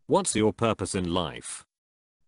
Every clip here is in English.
What's your purpose in life?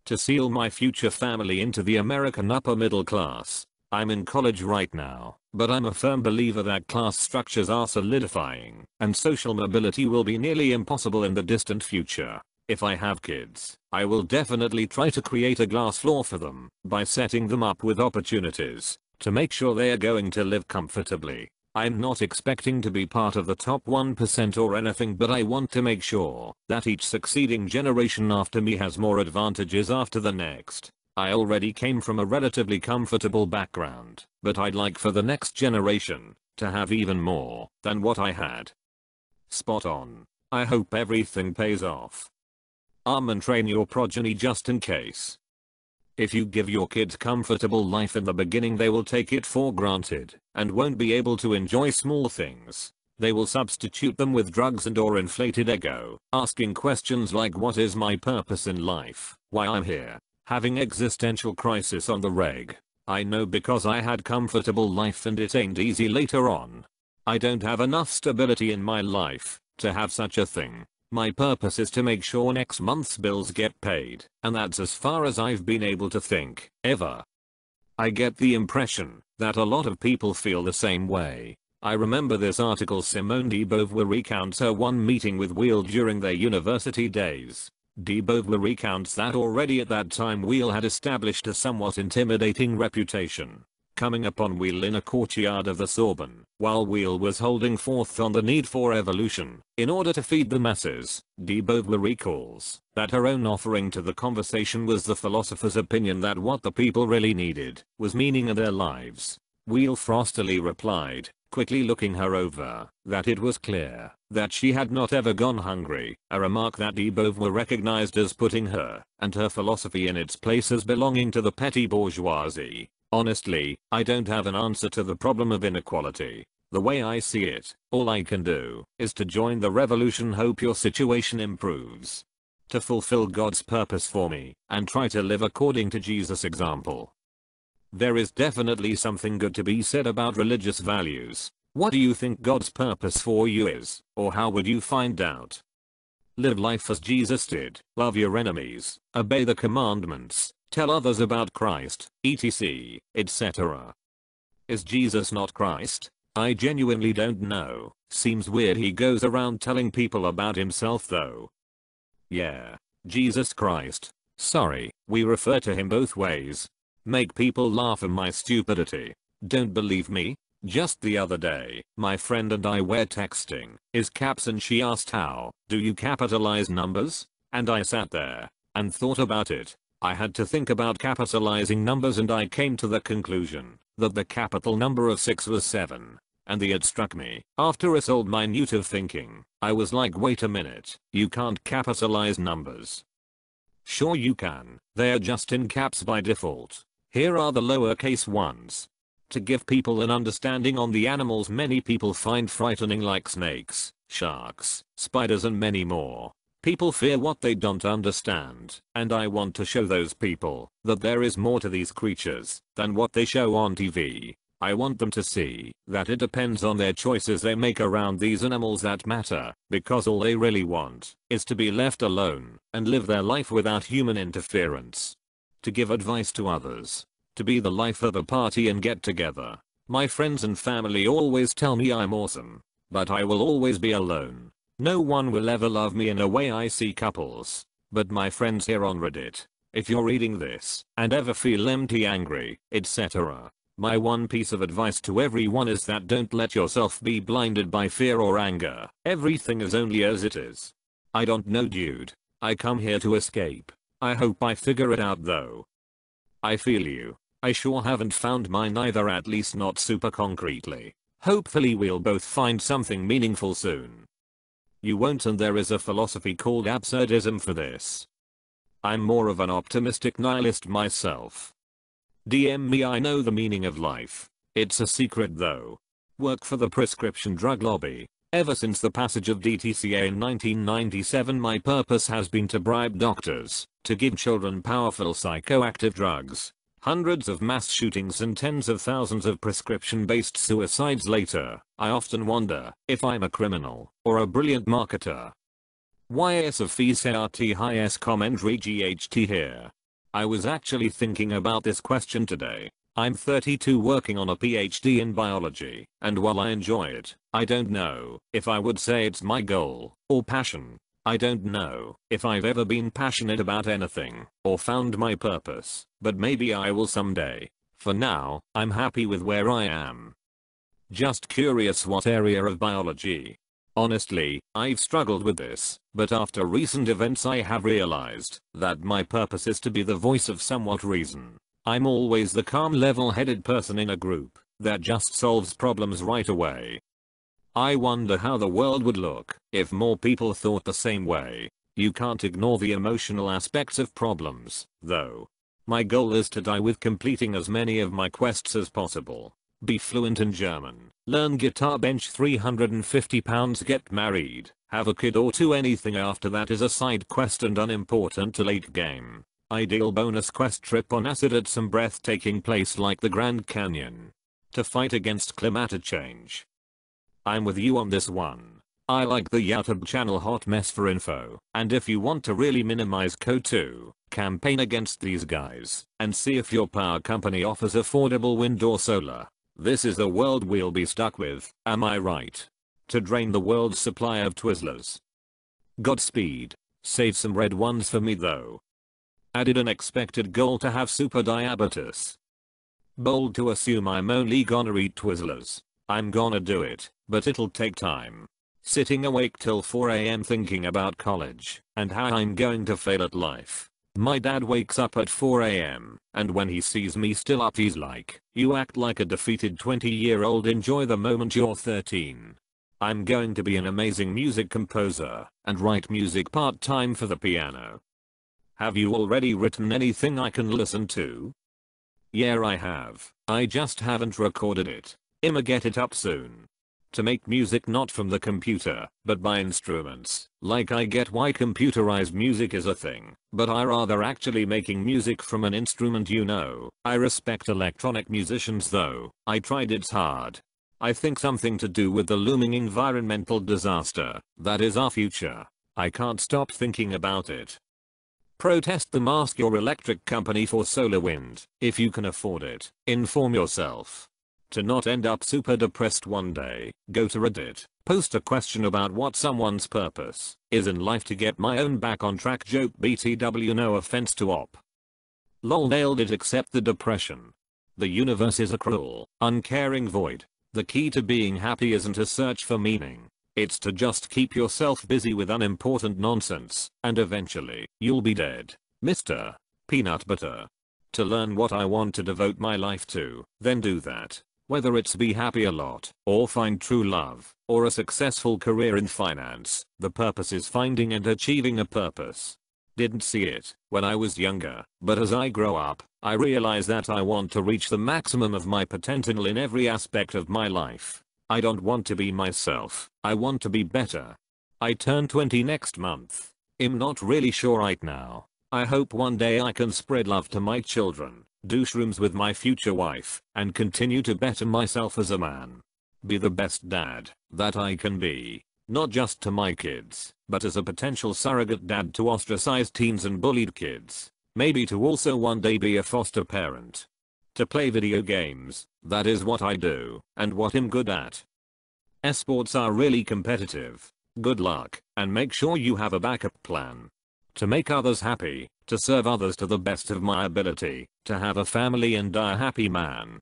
To seal my future family into the American upper middle class. I'm in college right now, but I'm a firm believer that class structures are solidifying, and social mobility will be nearly impossible in the distant future. If I have kids, I will definitely try to create a glass floor for them by setting them up with opportunities to make sure they are going to live comfortably. I'm not expecting to be part of the top 1% or anything, but I want to make sure that each succeeding generation after me has more advantages after the next. I already came from a relatively comfortable background, but I'd like for the next generation to have even more than what I had. Spot on. I hope everything pays off. Arm and train your progeny just in case. If you give your kids comfortable life in the beginning, they will take it for granted and won't be able to enjoy small things. They will substitute them with drugs and or inflated ego, asking questions like what is my purpose in life, why I'm here, having existential crisis on the reg. I know because I had comfortable life and it ain't easy later on. I don't have enough stability in my life to have such a thing. My purpose is to make sure next month's bills get paid, and that's as far as I've been able to think, ever. I get the impression that a lot of people feel the same way. I remember this article. Simone de Beauvoir recounts her one meeting with Wheel during their university days. De Beauvoir recounts that already at that time Wheel had established a somewhat intimidating reputation. Coming upon Wheel in a courtyard of the Sorbonne, while Wheel was holding forth on the need for evolution in order to feed the masses, de Beauvoir recalls that her own offering to the conversation was the philosopher's opinion that what the people really needed was meaning in their lives. Wheel frostily replied, quickly looking her over, that it was clear that she had not ever gone hungry, a remark that de Beauvoir recognized as putting her and her philosophy in its place as belonging to the petty bourgeoisie. Honestly, I don't have an answer to the problem of inequality. The way I see it, all I can do is to join the revolution, hope your situation improves. To fulfill God's purpose for me, and try to live according to Jesus' example. There is definitely something good to be said about religious values. What do you think God's purpose for you is, or how would you find out? Live life as Jesus did, love your enemies, obey the commandments, tell others about Christ, etc., etc. Is Jesus not Christ? I genuinely don't know. Seems weird he goes around telling people about himself though. Yeah. Jesus Christ. Sorry, we refer to him both ways. Make people laugh at my stupidity. Don't believe me? Just the other day, my friend and I were texting, is caps, and she asked how do you capitalize numbers? And I sat there and thought about it. I had to think about capitalizing numbers and I came to the conclusion that the capital number of 6 was 7. And it struck me, after a sold minute of thinking, I was like, wait a minute, you can't capitalize numbers. Sure you can, they're just in caps by default. Here are the lowercase ones. To give people an understanding on the animals many people find frightening, like snakes, sharks, spiders and many more. People fear what they don't understand, and I want to show those people that there is more to these creatures than what they show on TV. I want them to see that it depends on their choices they make around these animals that matter, because all they really want is to be left alone and live their life without human interference. To give advice to others. To be the life of a party and get together. My friends and family always tell me I'm awesome, but I will always be alone. No one will ever love me in a way I see couples. But my friends here on Reddit, if you're reading this and ever feel empty, angry, etc., my one piece of advice to everyone is that don't let yourself be blinded by fear or anger. Everything is only as it is. I don't know, dude. I come here to escape. I hope I figure it out though. I feel you. I sure haven't found mine either, at least not super concretely. Hopefully we'll both find something meaningful soon. You won't, and there is a philosophy called absurdism for this. I'm more of an optimistic nihilist myself. DM me, I know the meaning of life. It's a secret though. Work for the prescription drug lobby. Ever since the passage of DTCA in 1997, my purpose has been to bribe doctors to give children powerful psychoactive drugs. Hundreds of mass shootings and tens of thousands of prescription-based suicides later. I often wonder if I'm a criminal or a brilliant marketer. YSFCRT high S commentary GHT here. I was actually thinking about this question today. I'm 32 working on a PhD in biology, and while I enjoy it, I don't know if I would say it's my goal or passion. I don't know if I've ever been passionate about anything or found my purpose, but maybe I will someday. For now, I'm happy with where I am. Just curious what area of biology. Honestly, I've struggled with this, but after recent events I have realized that my purpose is to be the voice of somewhat reason. I'm always the calm level-headed person in a group that just solves problems right away. I wonder how the world would look if more people thought the same way. You can't ignore the emotional aspects of problems, though. My goal is to die with completing as many of my quests as possible. Be fluent in German, learn guitar, bench 350 pounds, get married, have a kid or two. Anything after that is a side quest and unimportant to late game. Ideal bonus quest: trip on acid at some breathtaking place like the Grand Canyon. To fight against climate change. I'm with you on this one. I like the YouTube channel Hot Mess for info, and if you want to really minimize CO2, campaign against these guys, and see if your power company offers affordable wind or solar. This is the world we'll be stuck with, am I right? To drain the world's supply of Twizzlers. Godspeed. Save some red ones for me though. Added an expected goal to have super diabetes. Bold to assume I'm only gonna eat Twizzlers. I'm gonna do it, but it'll take time. Sitting awake till 4 AM thinking about college and how I'm going to fail at life. My dad wakes up at 4 AM, and when he sees me still up he's like, "You act like a defeated 20-year-old, enjoy the moment you're 13. I'm going to be an amazing music composer and write music part-time for the piano." Have you already written anything I can listen to? Yeah, I have. I just haven't recorded it. I'ma get it up soon. To make music not from the computer, but by instruments. Like, I get why computerized music is a thing, but I rather actually making music from an instrument, you know. I respect electronic musicians though. I tried, it's hard. I think something to do with the looming environmental disaster that is our future. I can't stop thinking about it. Protest them, ask your electric company for solar wind if you can afford it. Inform yourself. To not end up super depressed one day, go to Reddit, post a question about what someone's purpose is in life to get my own back on track. Joke BTW, no offense to op. Lol, nailed it. Accept the depression. The universe is a cruel, uncaring void. The key to being happy isn't to search for meaning. It's to just keep yourself busy with unimportant nonsense, and eventually, you'll be dead. Mr. Peanut Butter. To learn what I want to devote my life to, then do that. Whether it's be happy a lot, or find true love, or a successful career in finance, the purpose is finding and achieving a purpose. Didn't see it when I was younger, but as I grow up, I realize that I want to reach the maximum of my potential in every aspect of my life. I don't want to be myself, I want to be better. I turn 20 next month. I'm not really sure right now. I hope one day I can spread love to my children, do shrooms with my future wife, and continue to better myself as a man. Be the best dad that I can be, not just to my kids, but as a potential surrogate dad to ostracized teens and bullied kids. Maybe to also one day be a foster parent. To play video games, that is what I do, and what I'm good at. Esports are really competitive. Good luck, and make sure you have a backup plan. To make others happy, to serve others to the best of my ability, to have a family and die a happy man.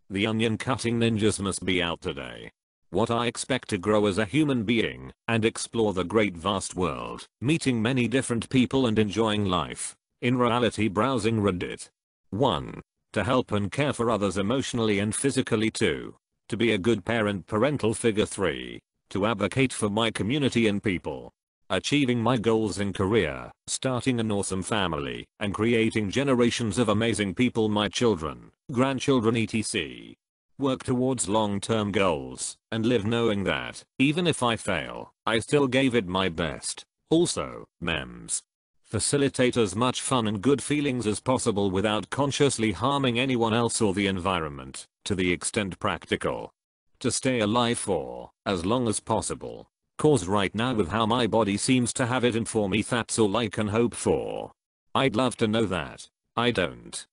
The onion cutting ninjas must be out today. What I expect to grow as a human being, and explore the great vast world, meeting many different people and enjoying life. In reality, browsing Reddit. 1. To help and care for others emotionally and physically. 2. To be a good parent, parental figure. 3. To advocate for my community and people. Achieving my goals in career, starting an awesome family, and creating generations of amazing people, my children, grandchildren etc. Work towards long-term goals, and live knowing that, even if I fail, I still gave it my best. Also, memes. Facilitate as much fun and good feelings as possible without consciously harming anyone else or the environment, to the extent practical. To stay alive for as long as possible. Cause right now with how my body seems to have it in for me, that's all I can hope for. I'd love to know that. I don't.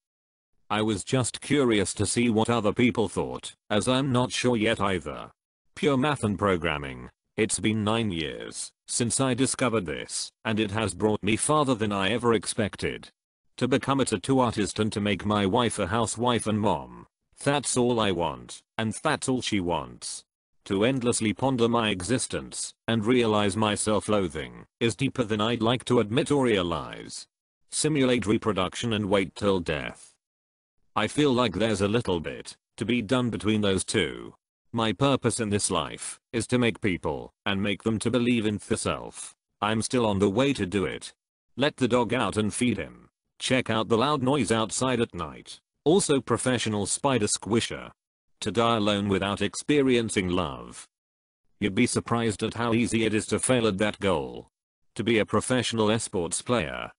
I was just curious to see what other people thought, as I'm not sure yet either. Pure math and programming. It's been 9 years since I discovered this, and it has brought me farther than I ever expected. To become a tattoo artist and to make my wife a housewife and mom. That's all I want, and that's all she wants. To endlessly ponder my existence and realize my self-loathing is deeper than I'd like to admit or realize. Simulate reproduction and wait till death. I feel like there's a little bit to be done between those two. My purpose in this life is to make people and make them to believe in the self. I'm still on the way to do it. Let the dog out and feed him. Check out the loud noise outside at night. Also professional spider squisher. To die alone without experiencing love. You'd be surprised at how easy it is to fail at that goal. To be a professional esports player.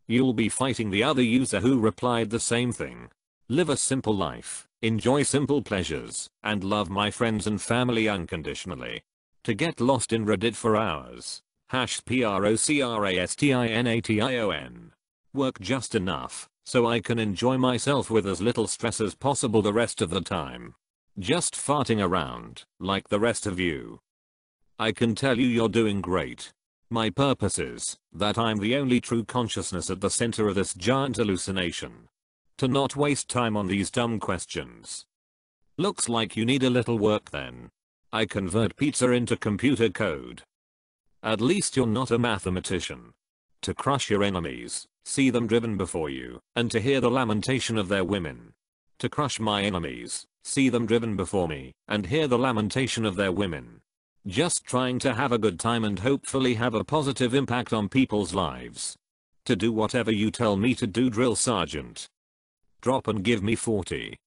You'll be fighting the other user who replied the same thing. Live a simple life, enjoy simple pleasures, and love my friends and family unconditionally. To get lost in Reddit for hours. #procrastination. Work just enough, so I can enjoy myself with as little stress as possible the rest of the time. Just farting around, like the rest of you. I can tell you you're doing great. My purpose is that I'm the only true consciousness at the center of this giant hallucination. To not waste time on these dumb questions. Looks like you need a little work then. I convert pizza into computer code. At least you're not a mathematician. To crush your enemies, see them driven before you, and to hear the lamentation of their women. To crush my enemies, see them driven before me, and hear the lamentation of their women. Just trying to have a good time and hopefully have a positive impact on people's lives. To do whatever you tell me to do, drill sergeant. Drop and give me 40.